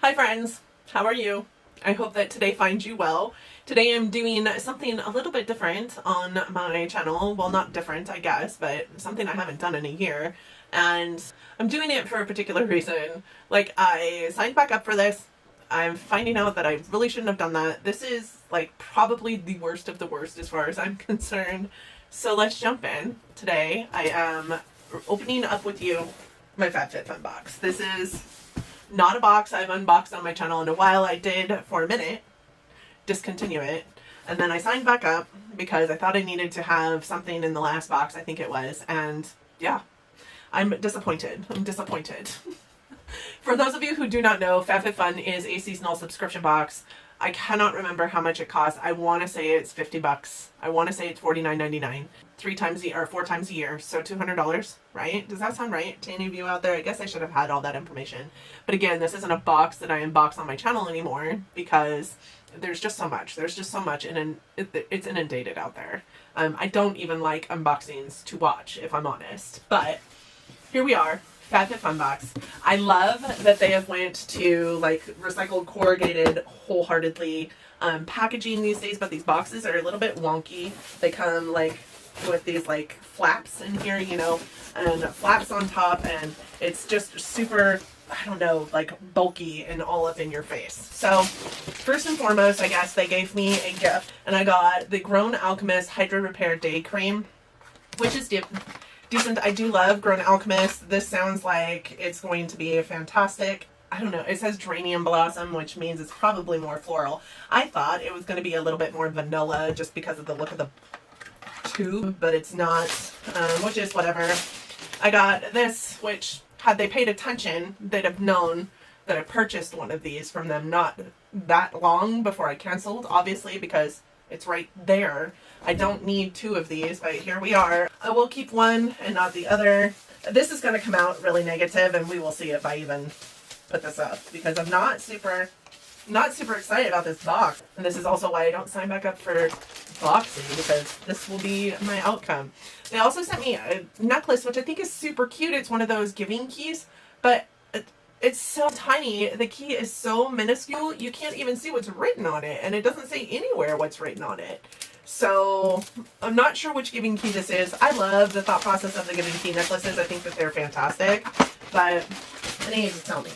Hi friends, how are you? I hope that today finds you well. Today I'm doing something a little bit different on my channel. Well, not different, I guess, but something I haven't done in a year. And I'm doing it for a particular reason. Like, I signed back up for this. I'm finding out that I really shouldn't have done that. This is like probably the worst of the worst as far as I'm concerned. So let's jump in. Today I am opening up with you my FabFitFun box. This is not a box I've unboxed on my channel in a while. I did for a minute discontinue it, and then I signed back up because I thought I needed to have something in the last box, I think it was, and yeah, I'm disappointed. For those of you who do not know, FabFitFun is a seasonal subscription box. I cannot remember how much it costs. I want to say it's $50. I want to say it's $49.99. 4 times a year, so $200, right? Does that sound right to any of you out there? I guess I should have had all that information. But again, this isn't a box that I unbox on my channel anymore because there's just so much. There's just so much, and it's inundated out there. I don't even like unboxings to watch, if I'm honest. But here we are. FabFitFun box. I love that they have went to like recycled corrugated wholeheartedly packaging these days, but these boxes are a little bit wonky. They come like with these like flaps in here, you know, and flaps on top, and it's just super, I don't know, like bulky and all up in your face. So first and foremost, I guess they gave me a gift, and I got the Grown Alchemist Hydra Repair Day Cream, which is decent. I do love Grown Alchemist. This sounds like it's going to be a fantastic, I don't know, it says geranium blossom, which means it's probably more floral. I thought it was going to be a little bit more vanilla just because of the look of the tube, but it's not, which is whatever. I got this, which had they paid attention, they'd have known that I purchased one of these from them not that long before I canceled, obviously, because it's right there. I don't need two of these, but here we are. I will keep one and not the other. This is going to come out really negative, and we will see if I even put this up, because I'm not super excited about this box. And this is also why I don't sign back up for boxing, because this will be my outcome. They also sent me a necklace, which I think is super cute. It's one of those giving keys, but it's so tiny. The key is so minuscule, you can't even see what's written on it, and it doesn't say anywhere what's written on it. So I'm not sure which giving key this is. I love the thought process of the giving key necklaces. I think that they're fantastic, but I need to tell me.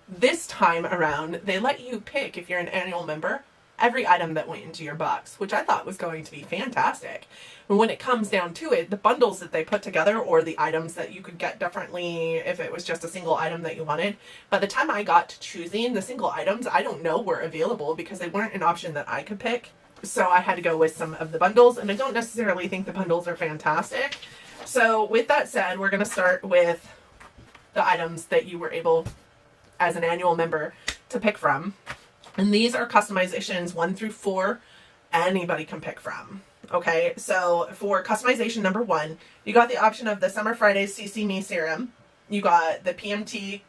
This time around, they let you pick, if you're an annual member, every item that went into your box, which I thought was going to be fantastic. And when it comes down to it, the bundles that they put together, or the items that you could get differently if it was just a single item that you wanted, by the time I got to choosing the single items, I don't know were available because they weren't an option that I could pick. So I had to go with some of the bundles, and I don't necessarily think the bundles are fantastic. So with that said, we're going to start with the items that you were able, as an annual member, to pick from. And these are customizations 1 through 4. Anybody can pick from. Okay, so for customization number 1, you got the option of the Summer Fridays CC Me Serum. You got the PMT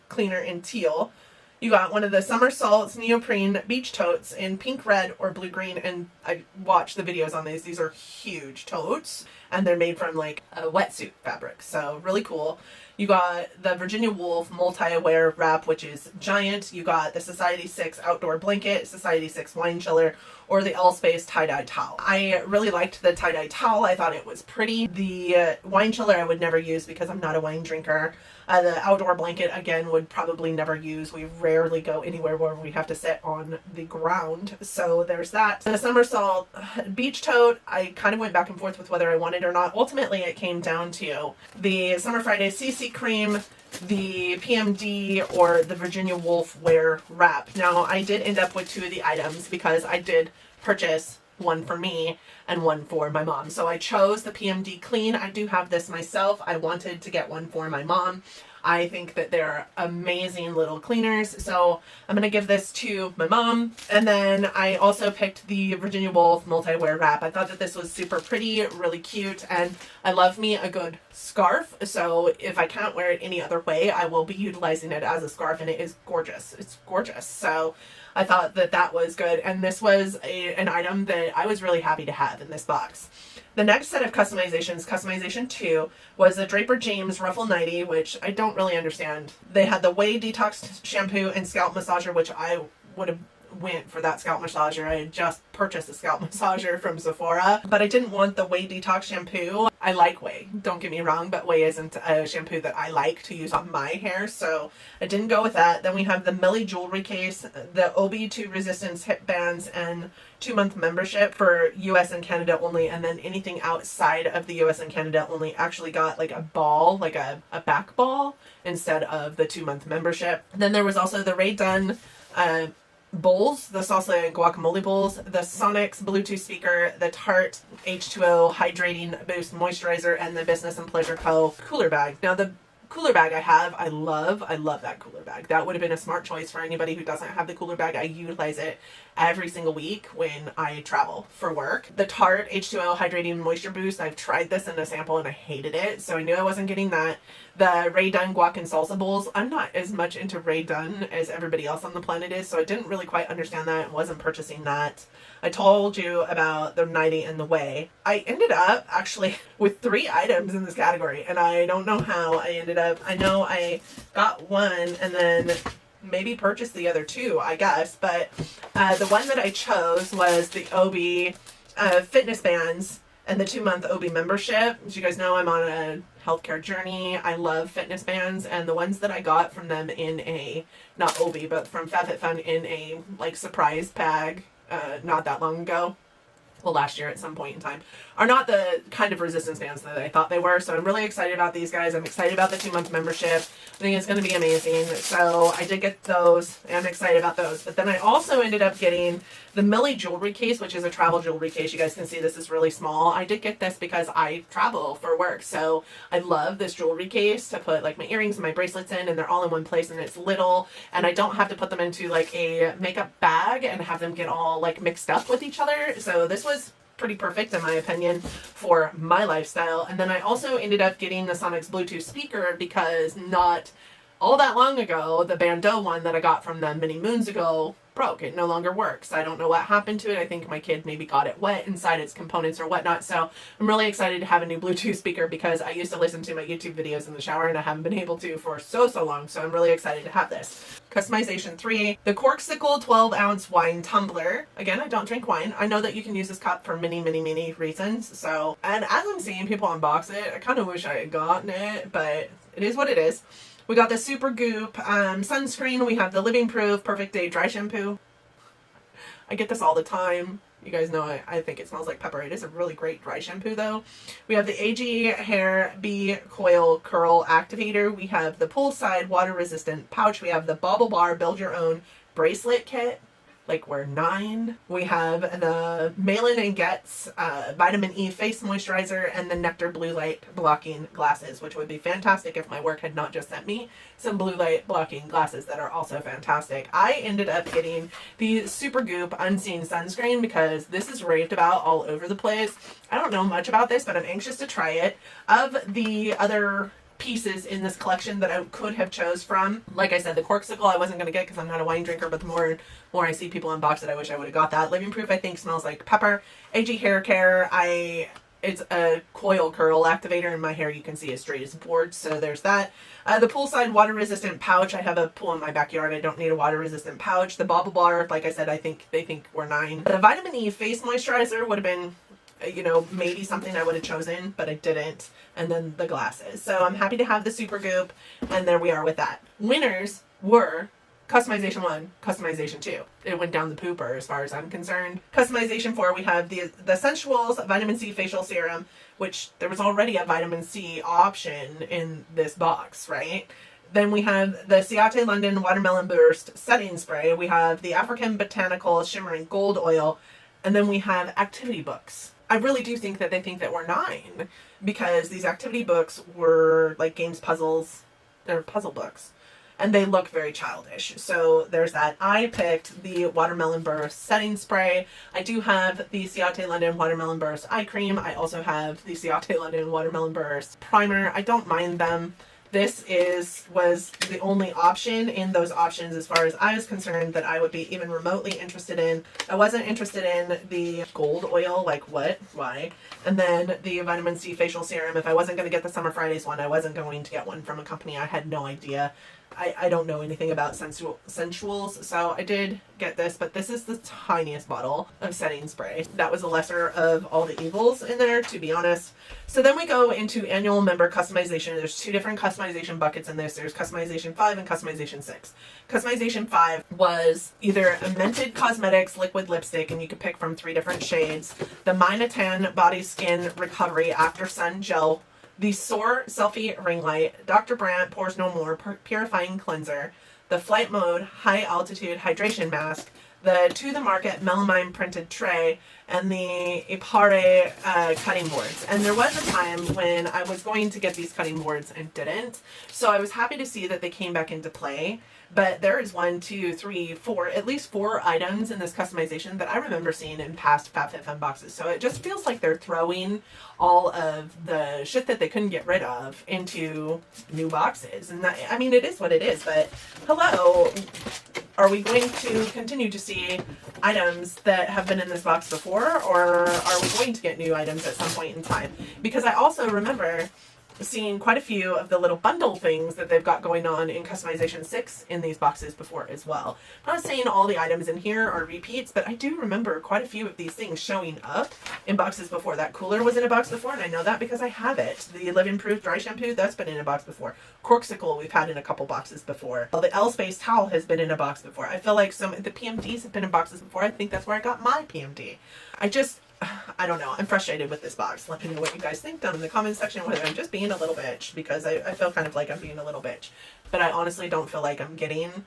cleaner in teal. You got one of the Summer Salts neoprene beach totes in pink, red, or blue green. And I watched the videos on these. These are huge totes, and they're made from like a wetsuit fabric. So really cool. You got the Virginia Woolf multi-wear wrap, which is giant. You got the Society 6 outdoor blanket, Society 6 wine chiller, or the Allspace tie-dye towel. I really liked the tie-dye towel. I thought it was pretty. The wine chiller I would never use because I'm not a wine drinker. The outdoor blanket, again, would probably never use. We rarely go anywhere where we have to sit on the ground. So there's that. The Summer Salt beach tote, I kind of went back and forth with whether I wanted or not. Ultimately, it came down to the Summer Friday CC cream, the PMD, or the Virginia Woolf wear wrap. Now, I did end up with 2 of the items because I did purchase one for me and one for my mom. So I chose the PMD Clean. I do have this myself. I wanted to get one for my mom. I think that they're amazing little cleaners, so I'm going to give this to my mom. And then I also picked the Virginia Woolf multi-wear wrap. I thought that this was super pretty, really cute, and I love me a good scarf, so if I can't wear it any other way, I will be utilizing it as a scarf, and it is gorgeous. It's gorgeous. So I thought that that was good, and this was an item that I was really happy to have in this box. The next set of customizations, customization 2, was the Draper James Ruffle Nightie, which I don't really understand. They had the Whey Detox Shampoo and Scalp Massager, which I would have went for that scalp massager. I had just purchased a scalp massager from Sephora, but I didn't want the Whey Detox Shampoo. I like Whey, don't get me wrong, but Whey isn't a shampoo that I like to use on my hair, so I didn't go with that. Then we have the Milli jewelry case, the OB2 resistance hip bands, and 2-month membership for US and Canada only, and then anything outside of the US and Canada only actually got like a ball, like a back ball, instead of the 2-month membership. Then there was also the Rae Dunn bowls, the salsa and guacamole bowls, the Sonics Bluetooth speaker, the Tarte H2O Hydrating Boost Moisturizer, and the Business and Pleasure Co. cooler bag. Now the cooler bag I love that cooler bag. That would have been a smart choice for anybody who doesn't have the cooler bag. I utilize it every single week when I travel for work. The Tarte H2O Hydrating Moisture Boost, I've tried this in a sample and I hated it, so I knew I wasn't getting that. The Rae Dunn Guac and Salsa Bowls, I'm not as much into Rae Dunn as everybody else on the planet is, so I didn't really quite understand that and wasn't purchasing that. I told you about the Nightie and the Whey. I ended up actually with 3 items in this category, and I don't know how I ended up. I know I got one and then maybe purchased the other 2, I guess, but the one that I chose was the OB fitness bands and the 2-month OB membership. As you guys know, I'm on a healthcare journey. I love fitness bands, and the ones that I got from them in a, not OB, but from FabFitFun in a like surprise bag not that long ago, well, last year at some point in time, are not the kind of resistance bands that I thought they were. So I'm really excited about these guys. I'm excited about the 2-month membership. I think it's going to be amazing. So I did get those, and I'm excited about those. But then I also ended up getting the Milli jewelry case, which is a travel jewelry case. You guys can see this is really small. I did get this because I travel for work. So I love this jewelry case to put like my earrings and my bracelets in, and they're all in one place, and it's little, and I don't have to put them into like a makeup bag and have them get all like mixed up with each other. So this was pretty perfect in my opinion for my lifestyle. And then I also ended up getting the Sonics Bluetooth speaker because not all that long ago, the Bandeau one that I got from them many moons ago broke. It no longer works. I don't know what happened to it. I think my kid maybe got it wet inside its components or whatnot. So I'm really excited to have a new Bluetooth speaker because I used to listen to my YouTube videos in the shower and I haven't been able to for so long. So I'm really excited to have this. Customization 3, the Corksicle 12-ounce wine tumbler. Again, I don't drink wine. I know that you can use this cup for many reasons. So, and as I'm seeing people unbox it, I kind of wish I had gotten it, but it is what it is. We got the Super Goop sunscreen. We have the Living Proof Perfect Day Dry Shampoo. I get this all the time. You guys know I think it smells like pepper. It is a really great dry shampoo though. We have the AG Hair Bee Coil Curl Activator. We have the Poolside Water Resistant Pouch. We have the Bobble Bar Build Your Own Bracelet Kit. Like we're 9. We have the Malin & Getz Vitamin E Face Moisturizer and the Nectar Blue Light Blocking Glasses, which would be fantastic if my work had not just sent me some blue light blocking glasses that are also fantastic. I ended up getting the Super Goop Unseen Sunscreen because this is raved about all over the place. I don't know much about this, but I'm anxious to try it. Of the other pieces in this collection that I could have chose from, like I said, the Corksicle I wasn't going to get because I'm not a wine drinker, but the more I see people unbox it, I wish I would have got that. Living Proof I think smells like pepper. AG Hair Care, it's a coil curl activator, and my hair you can see is straight as a board, so there's that. The Poolside Water Resistant Pouch. I have a pool in my backyard. I don't need a water resistant pouch. The Bobble Bar, like I said, I think they think we're 9. The Vitamin E Face Moisturizer would have been, you know, maybe something I would have chosen, but I didn't. And then the glasses. So I'm happy to have the Super Goop, and there we are with that. Winners were Customization 1, Customization 2. It went down the pooper as far as I'm concerned. Customization 4, we have the Sensuals Vitamin C Facial Serum, which there was already a vitamin C option in this box, right? Then we have the Ciate London Watermelon Burst Setting Spray. We have the African Botanical Shimmering Gold Oil. And then we have activity books. I really do think that they think that we're 9 because these activity books were like games, puzzles. They're puzzle books. And they look very childish. So there's that. I picked the Watermelon Burst Setting Spray. I do have the Ciate London Watermelon Burst Eye Cream. I also have the Ciate London Watermelon Burst Primer. I don't mind them. This was the only option in those options as far as I was concerned that I would be even remotely interested in. I wasn't interested in the gold oil, like what, why? And then the vitamin C facial serum. If I wasn't going to get the Summer Fridays one, I wasn't going to get one from a company I had no idea. I don't know anything about sensuals, so I did get this, but this is the tiniest bottle of setting spray. That was the lesser of all the evils in there, to be honest. So then we go into annual member customization. There's two different customization buckets in this. There's customization 5 and customization 6. Customization 5 was either a Mented Cosmetics liquid lipstick, and you could pick from 3 different shades. The Minotan Body Skin Recovery After Sun Gel, the Soar Selfie Ring Light, Dr. Brandt Pores No More Purifying Cleanser, the Flight Mode High Altitude Hydration Mask, the To The Market Melamine Printed Tray, and the IPSY cutting boards. And there was a time when I was going to get these cutting boards and didn't. So I was happy to see that they came back into play. But there is 1, 2, 3, 4, at least 4 items in this customization that I remember seeing in past FabFitFun boxes. So it just feels like they're throwing all of the shit that they couldn't get rid of into new boxes. And that, I mean, it is what it is. But hello, are we going to continue to see items that have been in this box before? Or are we going to get new items at some point in time? Because I also remember seeing quite a few of the little bundle things that they've got going on in customization 6 in these boxes before as well. I'm not saying all the items in here are repeats, but I do remember quite a few of these things showing up in boxes before. That cooler was in a box before, and I know that because I have it. The Living Proof dry shampoo, that's been in a box before. Corksicle, we've had in a couple boxes before. Well, the L-Space towel has been in a box before. I feel like the PMDs have been in boxes before. I think that's where I got my PMD. I don't know. I'm frustrated with this box. Let me know what you guys think down in the comment section, whether I'm just being a little bitch, because I feel kind of like I'm being a little bitch. But I honestly don't feel like I'm getting...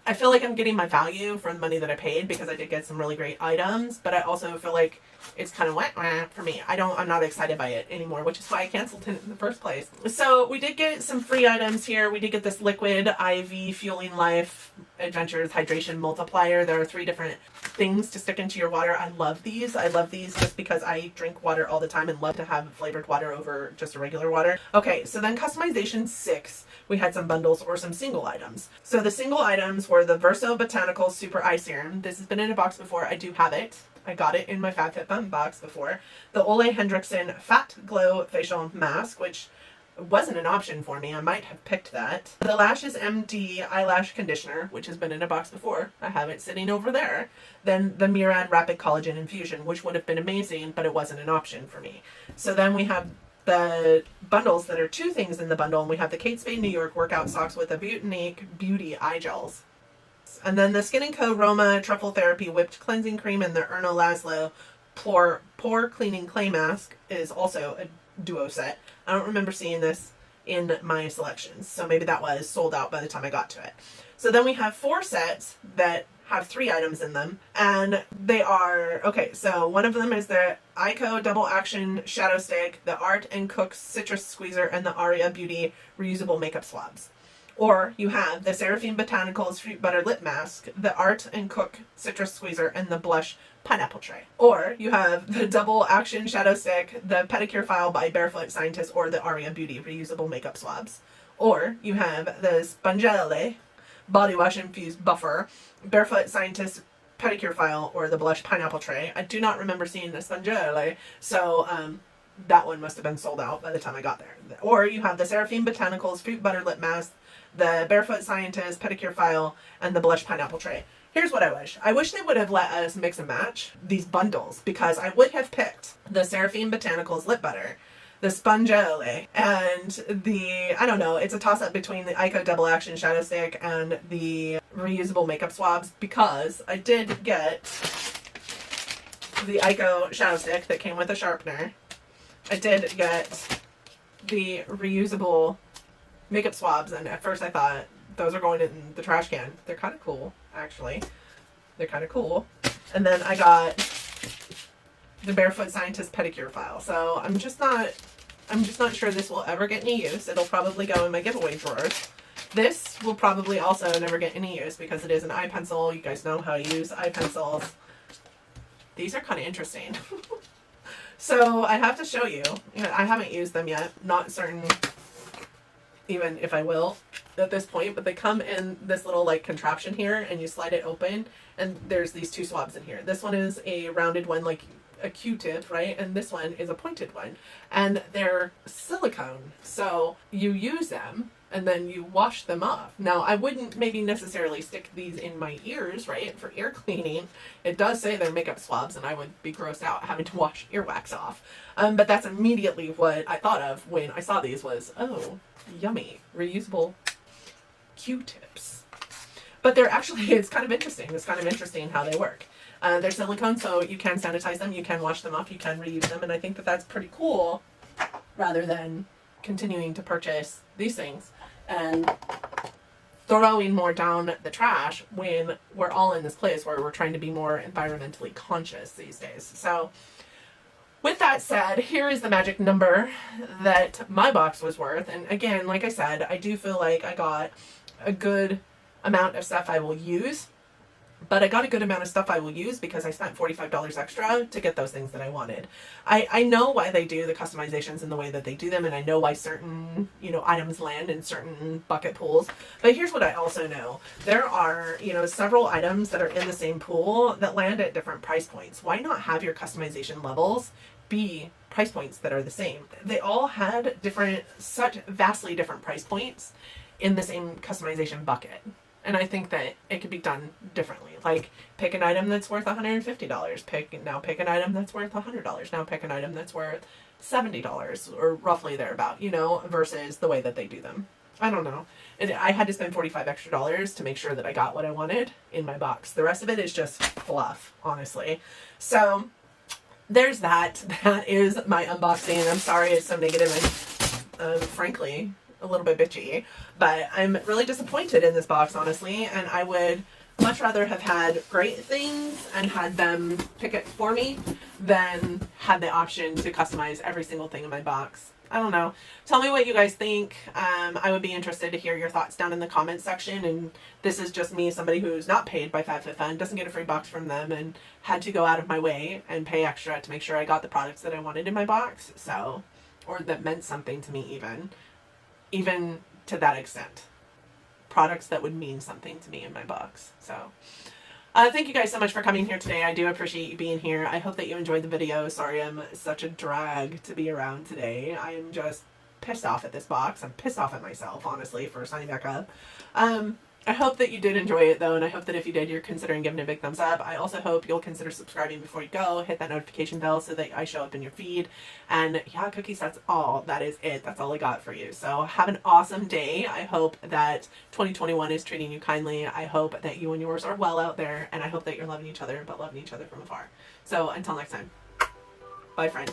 I feel like I'm getting my value for the money that I paid, because I did get some really great items, but I also feel like it's kind of wet for me. I'm not excited by it anymore, which is why I canceled it in the first place. So we did get some free items here. We did get this Liquid IV Fueling Life Adventures Hydration Multiplier. There are 3 different things to stick into your water. I love these. I love these just because I drink water all the time and love to have flavored water over just a regular water. Okay, so then customization 6. We had some bundles or some single items. So the single items were the Verso Botanicals Super Eye Serum. This has been in a box before. I do have it. I got it in my FabFitFun box before. The Ole Hendrickson Fat Glow Facial Mask, which wasn't an option for me. I might have picked that. The Lashes MD Eyelash Conditioner, which has been in a box before. I have it sitting over there. Then the Murad Rapid Collagen Infusion, which would have been amazing, but it wasn't an option for me. So then we have the bundles that are 2 things in the bundle, and we have the Kate Spade New York Workout Socks with the Butanique Beauty Eye Gels. And then the Skin & Co. Roma Truffle Therapy Whipped Cleansing Cream and the Erno Laszlo Pore Cleaning Clay Mask is also a duo set. I don't remember seeing this in my selections, so maybe that was sold out by the time I got to it. So then we have 4 sets that have 3 items in them, and they are, okay, so one of them is the ICO Double Action Shadow Stick, the Art & Cook's Citrus Squeezer, and the Aria Beauty Reusable Makeup Swabs. Or you have the Seraphine Botanicals Fruit Butter Lip Mask, the Art & Cook Citrus Squeezer, and the Blush Pineapple Tray. Or you have the Double Action Shadow Stick, the Pedicure File by Barefoot Scientist, or the Aria Beauty Reusable Makeup Swabs. Or you have the Spongelle Body Wash Infused Buffer, Barefoot Scientist Pedicure File, or the Blush Pineapple Tray. I do not remember seeing the Spongelle, so that one must have been sold out by the time I got there. Or you have the Seraphine Botanicals Fruit Butter Lip Mask, the Barefoot Scientist Pedicure File, and the Blush Pineapple Tray. Here's what I wish. I wish they would have let us mix and match these bundles, because I would have picked the Seraphine Botanicals Lip Butter, the Spongelle, and the, I don't know, it's a toss-up between the ICO Double Action Shadow Stick and the Reusable Makeup Swabs, because I did get the ICO Shadow Stick that came with a sharpener. I did get the reusable makeup swabs, and at first I thought those are going in the trash can. They're kind of cool, actually. They're kind of cool. And then I got the Barefoot Scientist Pedicure File. So I'm just not sure this will ever get any use. It'll probably go in my giveaway drawers. This will probably also never get any use because it is an eye pencil. You guys know how to use eye pencils. These are kind of interesting. So I have to show you. I haven't used them yet. Not certain even if I will at this point, but they come in this little like contraption here, and you slide it open, and there's these two swabs in here. This one is a rounded one, like a Q-tip, right? And this one is a pointed one, and they're silicone. So you use them and then you wash them off. Now, I wouldn't maybe necessarily stick these in my ears, right? For ear cleaning. It does say they're makeup swabs, and I would be grossed out having to wash earwax off. But that's immediately what I thought of when I saw these was, oh, yummy, reusable Q-tips. But they're actually, it's kind of interesting. It's kind of interesting how they work. They're silicone, so you can sanitize them, you can wash them off, you can reuse them, and I think that that's pretty cool, rather than continuing to purchase these things and throwing more down the trash when we're all in this place where we're trying to be more environmentally conscious these days. So with that said, here is the magic number that my box was worth. And again, like I said, I do feel like I got a good amount of stuff I will use. But I got a good amount of stuff I will use because I spent $45 extra to get those things that I wanted. I know why they do the customizations and the way that they do them, and I know why certain, items land in certain bucket pools. But here's what I also know. There are, several items that are in the same pool that land at different price points. Why not have your customization levels be price points that are the same? They all had such vastly different price points in the same customization bucket. And I think that it could be done differently. Like, pick an item that's worth $150. Pick an item that's worth $100. Now pick an item that's worth $70 or roughly thereabout, versus the way that they do them. I don't know. And I had to spend $45 extra to make sure that I got what I wanted in my box. The rest of it is just fluff, honestly. So there's that. That is my unboxing. I'm sorry it's so negative and frankly a little bit bitchy, but I'm really disappointed in this box, honestly, and I would much rather have had great things and had them pick it for me than had the option to customize every single thing in my box. I don't know. Tell me what you guys think. I would be interested to hear your thoughts down in the comments section. And this is just me, somebody who's not paid by FabFitFun, doesn't get a free box from them, and had to go out of my way and pay extra to make sure I got the products that I wanted in my box. So, or that meant something to me even to that extent. Products that would mean something to me in my box. So thank you guys so much for coming here today. I do appreciate you being here. I hope that you enjoyed the video. Sorry I'm such a drag to be around today. I am just pissed off at this box. I'm pissed off at myself, honestly, for signing back up. I hope that you did enjoy it, though, and I hope that if you did, you're considering giving it a big thumbs up. I also hope you'll consider subscribing before you go. Hit that notification bell so that I show up in your feed. And yeah, cookies, that's all. That is it. That's all I got for you. So have an awesome day. I hope that 2021 is treating you kindly. I hope that you and yours are well out there, and I hope that you're loving each other, but loving each other from afar. So until next time, bye, friends.